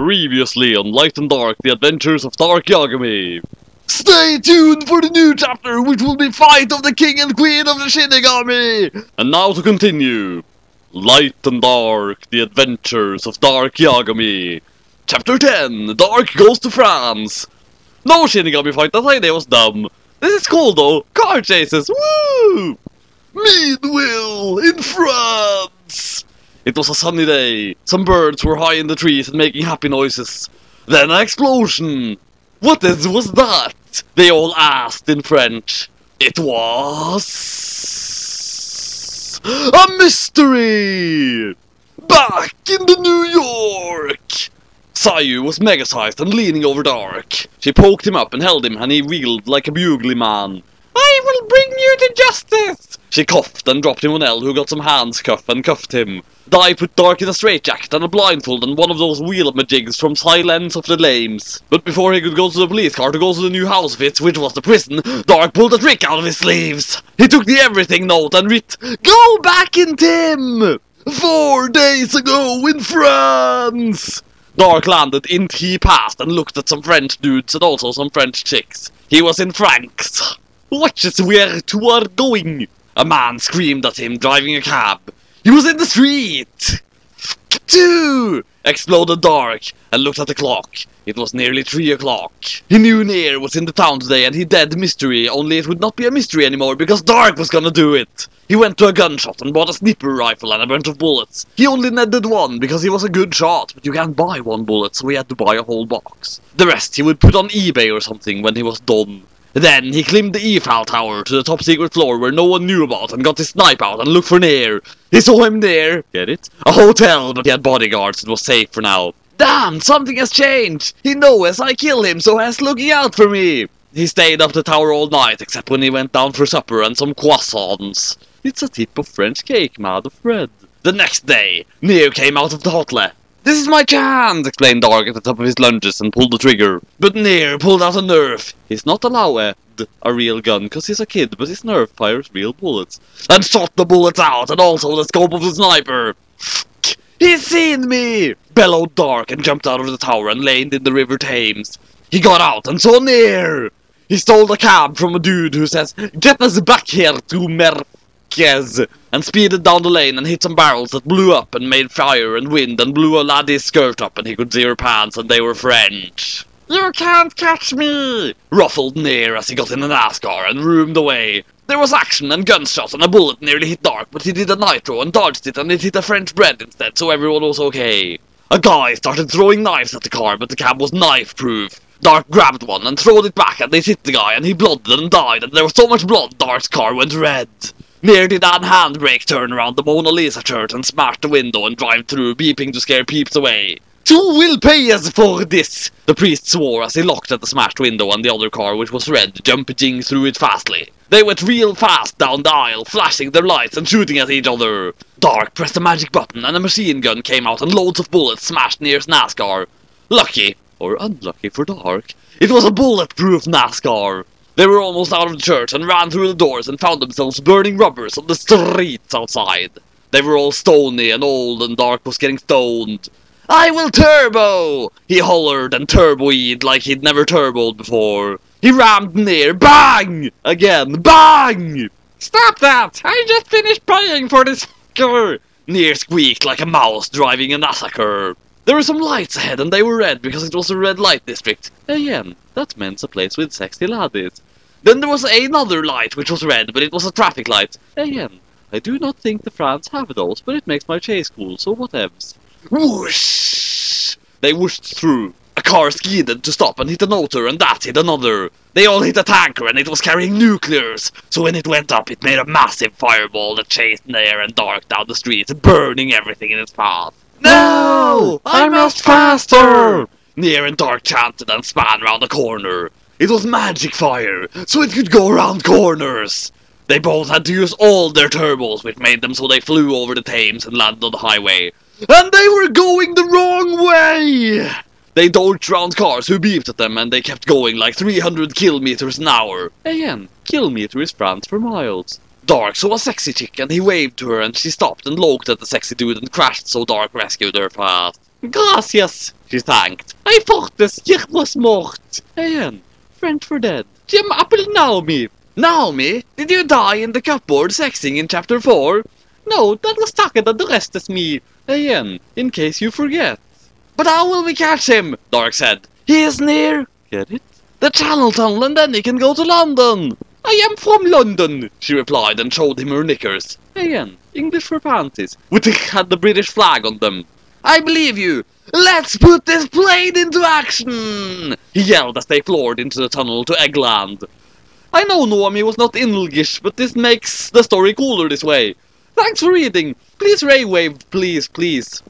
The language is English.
Previously on Light and Dark, the adventures of Dark Yagami. Stay tuned for the new chapter, which will be Fight of the King and Queen of the Shinigami! And now to continue. Light and Dark, the adventures of Dark Yagami. Chapter 10, Dark goes to France. No Shinigami fight, that idea was dumb. This is cool though, car chases, woo! Meanwhile, in France! It was a sunny day. Some birds were high in the trees and making happy noises. Then an explosion. What was that? They all asked in French. It was a mystery! Back in the New York! Sayu was mega-sized and leaning over Dark. She poked him up and held him, and he wheeled like a bugly man. I will bring you to justice! She coughed and dropped him on L, who got some hands cuff and cuffed him. Dai put Dark in a straitjacket and a blindfold and one of those wheel-majigs from Silence of the Lames. But before he could go to the police car to go to the new house of it, which was the prison, Dark pulled a trick out of his sleeves. He took the everything note and writ, "Go back in Tim! 4 days ago in France!" Dark landed in he passed and looked at some French dudes and also some French chicks. He was in Frank's. "Watch us where you are going!" A man screamed at him, driving a cab. He was in the street! "Two!" exploded Dark, and looked at the clock. It was nearly 3 o'clock. He knew Nier was in the town today and he dead mystery, only it would not be a mystery anymore because Dark was gonna do it. He went to a gun shop and bought a sniper rifle and a bunch of bullets. He only needed one because he was a good shot, but you can't buy one bullet, so he had to buy a whole box. The rest he would put on eBay or something when he was done. Then he climbed the Eiffel Tower to the top secret floor where no one knew about and got his snipe out and looked for Nier. He saw him there. Get it? A hotel, but he had bodyguards and was safe for now. Damn, something has changed! He knows I kill him, so he's looking out for me! He stayed up the tower all night, except when he went down for supper and some croissants. It's a tip of French cake made of bread. The next day, Nier came out of the hotel. "This is my chance!" explained Dark at the top of his lunges and pulled the trigger. But Nier pulled out a Nerf. He's not allowed a real gun because he's a kid, but his Nerf fires real bullets. And shot the bullets out and also the scope of the sniper. "He's seen me!" bellowed Dark and jumped out of the tower and landed in the River Thames. He got out and saw Nier. He stole a cab from a dude who says, "Get us back here to Merquez," and speeded down the lane and hit some barrels that blew up and made fire and wind and blew a laddie's skirt up and he could see her pants and they were French. "You can't catch me!" ruffled Nier as he got in a NASCAR and roomed away. There was action and gunshots and a bullet nearly hit Dark, but he did a nitro and dodged it and it hit a French bread instead, so everyone was okay. A guy started throwing knives at the car, but the cab was knife-proof. Dark grabbed one and throwed it back and it hit the guy and he blooded and died and there was so much blood Dark's car went red. Nier did a handbrake turn around the Mona Lisa church and smashed the window and drive through, beeping to scare peeps away. "You will pay us for this!" the priest swore as he looked at the smashed window and the other car, which was red, jumping through it fastly. They went real fast down the aisle, flashing their lights and shooting at each other. Dark pressed a magic button and a machine gun came out and loads of bullets smashed Nier's NASCAR. Lucky, or unlucky for Dark, it was a bulletproof NASCAR. They were almost out of the church and ran through the doors and found themselves burning rubbers on the streets outside. They were all stony and old and Dark was getting stoned. "I will turbo!" he hollered and turboed like he'd never turboed before. He rammed Nier. Bang! Again. Bang! "Stop that! I just finished paying for this fucker!" Nier squeaked like a mouse driving a massacre. There were some lights ahead and they were red because it was a red light district. Again, that meant a place with sexy laddies. Then there was another light which was red, but it was a traffic light. Again, I do not think the France have those, but it makes my chase cool, so whatevs. Whoosh! They whooshed through. A car skidded to stop and hit another and that hit another. They all hit a tanker and it was carrying nuclears, so when it went up it made a massive fireball that chased Nier and Dark down the streets, burning everything in its path. "No! I must faster!" Nier and Dark chanted and span round a corner. It was magic fire, so it could go around corners. They both had to use all their turbos, which made them so they flew over the Thames and landed on the highway. And they were going the wrong way! They dodged round cars who beeped at them and they kept going like 300 kilometers an hour. Again, kilometer is France for miles. Dark saw a sexy chick and he waved to her and she stopped and looked at the sexy dude and crashed, so Dark rescued her fast. Gracias, she thanked. I fortes, ich was mort. Ayan, friend for dead. Jim Apple Naomi. Naomi, did you die in the cupboard sexing in chapter 4? No, that was Takeda, the rest is me. Ayan, in case you forget. But how will we catch him? Dark said. He is near. Get it? The Channel Tunnel, and then he can go to London. I am from London, she replied and showed him her knickers. Again, English for panties, which had the British flag on them. I believe you. Let's put this plane into action, he yelled as they floored into the tunnel to Eggland. I know Naomi was not English, but this makes the story cooler this way. Thanks for reading. Please ray wave, please, please.